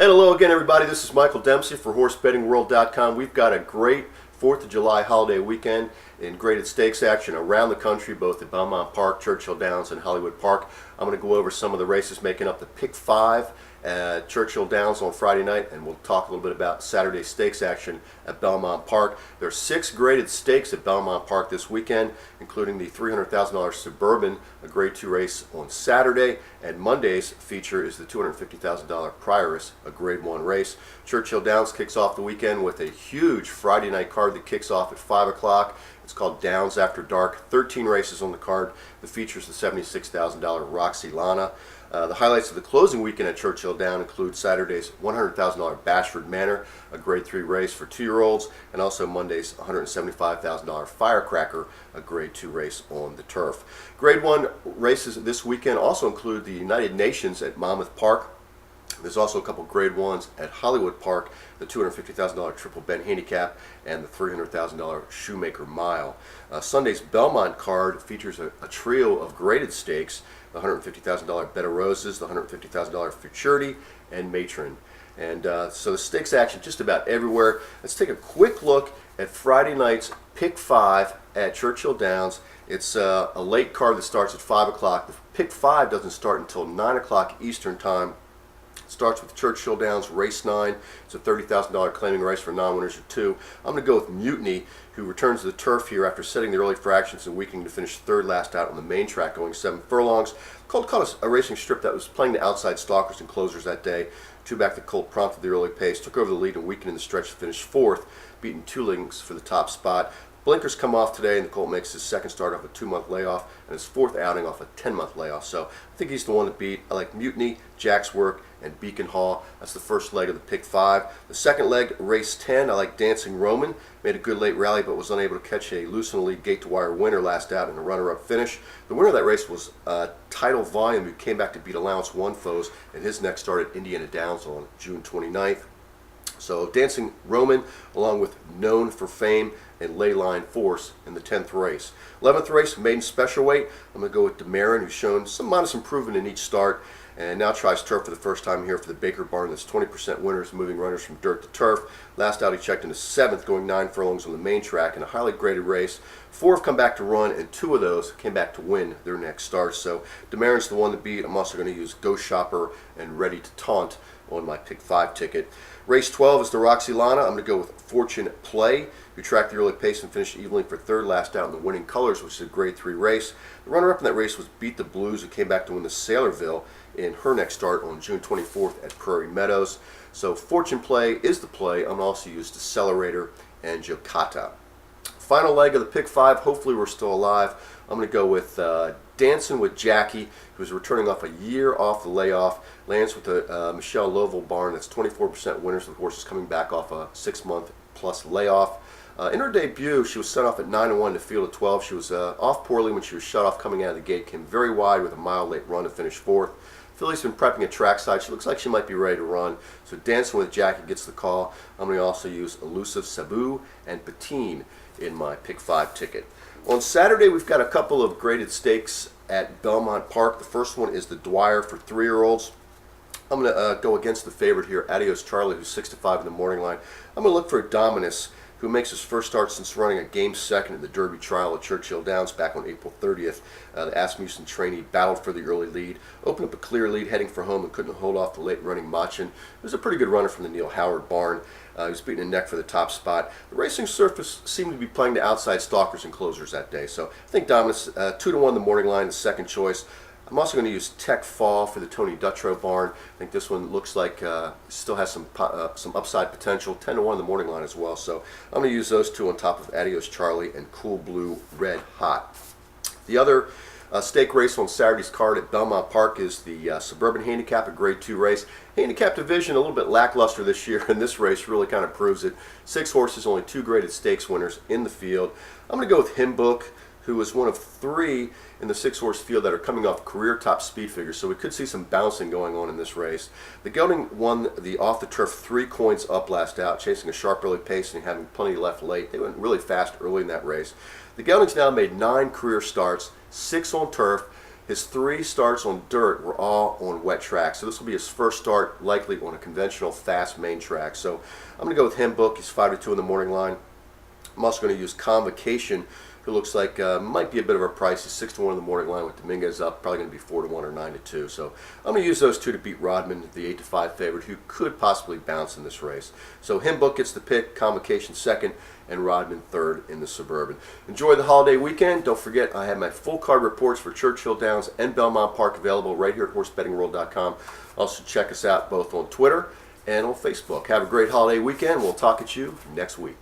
And hello again, everybody. This is Michael Dempsey for HorseBettingWorld.com. We've got a great 4th of July holiday weekend in graded stakes action around the country, both at Belmont Park, Churchill Downs, and Hollywood Park. I'm going to go over some of the races making up the Pick 5 at Churchill Downs on Friday night, and we'll talk a little bit about Saturday stakes action at Belmont Park. There are 6 graded stakes at Belmont Park this weekend, including the $300,000 Suburban, a Grade 2 race on Saturday, and Monday's feature is the $250,000 Prioress, a Grade 1 race. Churchill Downs kicks off the weekend with a huge Friday night card that kicks off at 5 o'clock. It's called Downs After Dark. 13 races on the card. The features the $76,000 Roxy Lana. The highlights of the closing weekend at Churchill Downs include Saturday's $100,000 Bashford Manor, a Grade 3 race for 2-year-olds, and also Monday's $175,000 Firecracker, a Grade 2 race on the turf. Grade 1 races this weekend also include the United Nations at Monmouth Park. There's also a couple Grade 1s at Hollywood Park, the $250,000 Triple Ben Handicap and the $300,000 Shoemaker Mile. Sunday's Belmont card features a trio of graded stakes, the $150,000 Bed of Roses, the $150,000 Futurity, and Matron. And so the stakes action just about everywhere. Let's take a quick look at Friday night's Pick 5 at Churchill Downs. It's a late card that starts at 5 o'clock. The Pick 5 doesn't start until 9 o'clock Eastern Time. Starts with Churchill Downs Race 9. It's a $30,000 claiming race for non-winners of 2. I'm going to go with Mutiny, who returns to the turf here after setting the early fractions and weakening to finish third last out on the main track, going 7 furlongs. Colt caught a racing strip that was playing the outside stalkers and closers that day. 2 back, the Colt prompted the early pace, took over the lead and weakened in the stretch to finish 4th, beating 2 lengths for the top spot. Blinkers come off today, and the Colt makes his second start off a 2-month layoff and his 4th outing off a 10-month layoff. So I think he's the one to beat. I like Mutiny, Jack's Work, and Beacon Hall. That's the first leg of the Pick 5. The second leg, Race 10, I like Dancing Roman. Made a good late rally, but was unable to catch a loose in the lead gate-to-wire winner last out in a runner-up finish. The winner of that race was Tidal Volume, who came back to beat Allowance 1 foes in his next start at Indiana Downs on June 29th. So Dancing Roman, along with Known for Fame and Leyline Force in the 10th race. 11th race, maiden special weight. I'm going to go with Demarin, who's shown some modest improvement in each start, and now tries turf for the first time here for the Baker Barn. That's 20% winners, moving runners from dirt to turf. Last out he checked into 7th, going 9 furlongs on the main track in a highly graded race. 4 have come back to run, and 2 of those came back to win their next starts. So Demarin's the one to beat. I'm also going to use Ghost Shopper and Ready to Taunt on my Pick 5 ticket. Race 12 is the Roxy Lana. I'm going to go with Fortune Play, who tracked the early pace and finished evenly for third last out in the Winning Colors, which is a Grade 3 race. The runner-up in that race was Beat the Blues, who came back to win the Sailorville in her next start on June 24th at Prairie Meadows. So Fortune Play is the play. I'm going to also use Decelerator and Jokata. Final leg of the Pick 5. Hopefully we're still alive. I'm going to go with Dancing with Jackie, who's returning off a year off the layoff. Lands with the Michelle Lovell barn. That's 24% winners. The horse is coming back off a 6-month plus layoff. In her debut, she was sent off at 9-1 to field of 12. She was off poorly when she was shut off coming out of the gate. Came very wide with a mile late run to finish 4th. Filly's been prepping at trackside. She looks like she might be ready to run. So Dancing with Jackie gets the call. I'm going to also use Elusive Sabu and Patine in my Pick 5 ticket. On Saturday, we've got a couple of graded stakes at Belmont Park. The first one is the Dwyer for 3-year-olds. I'm going to go against the favorite here, Adios Charlie, who's 6-5 in the morning line. I'm going to look for Dominus, who makes his first start since running a game second in the Derby trial at Churchill Downs back on April 30th. The Asmussen trainee battled for the early lead, opened up a clear lead heading for home and couldn't hold off the late running Machin. It was a pretty good runner from the Neil Howard barn. He was beating a neck for the top spot. The racing surface seemed to be playing the outside stalkers and closers that day. So I think Dominus, 2-1 the morning line, the second choice. I'm also going to use Tech Fall for the Tony Dutrow barn. I think this one looks like still has some upside potential. 10-1 the morning line as well. So I'm going to use those 2 on top of Adios Charlie and Cool Blue Red Hot. The other stake race on Saturday's card at Belmont Park is the Suburban Handicap, a Grade 2 race. Handicap division a little bit lackluster this year, and this race really kind of proves it. 6 horses, only 2 graded stakes winners in the field. I'm going to go with Hymn Book, who is one of 3 in the 6-horse field that are coming off career top speed figures, so we could see some bouncing going on in this race. The Gelding won the off-the-turf 3 coins up last out, chasing a sharp early pace and having plenty left late. They went really fast early in that race. The Gelding's now made 9 career starts, 6 on turf, His 3 starts on dirt were all on wet tracks. So this will be his first start, likely on a conventional fast main track. So I'm going to go with him book. He's 5-2 in the morning line. I'm also going to use Convocation, who looks like might be a bit of a price. He's 6-1 in the morning line with Dominguez up, probably going to be 4-1 or 9-2. So I'm going to use those 2 to beat Rodman, the 8-5 favorite, who could possibly bounce in this race. So him book gets the pick, Convocation second, and Rodman third in the Suburban. Enjoy the holiday weekend. Don't forget, I have my full card reports for Churchill Downs and Belmont Park available right here at horsebettingworld.com. Also check us out both on Twitter and on Facebook. Have a great holiday weekend. We'll talk at you next week.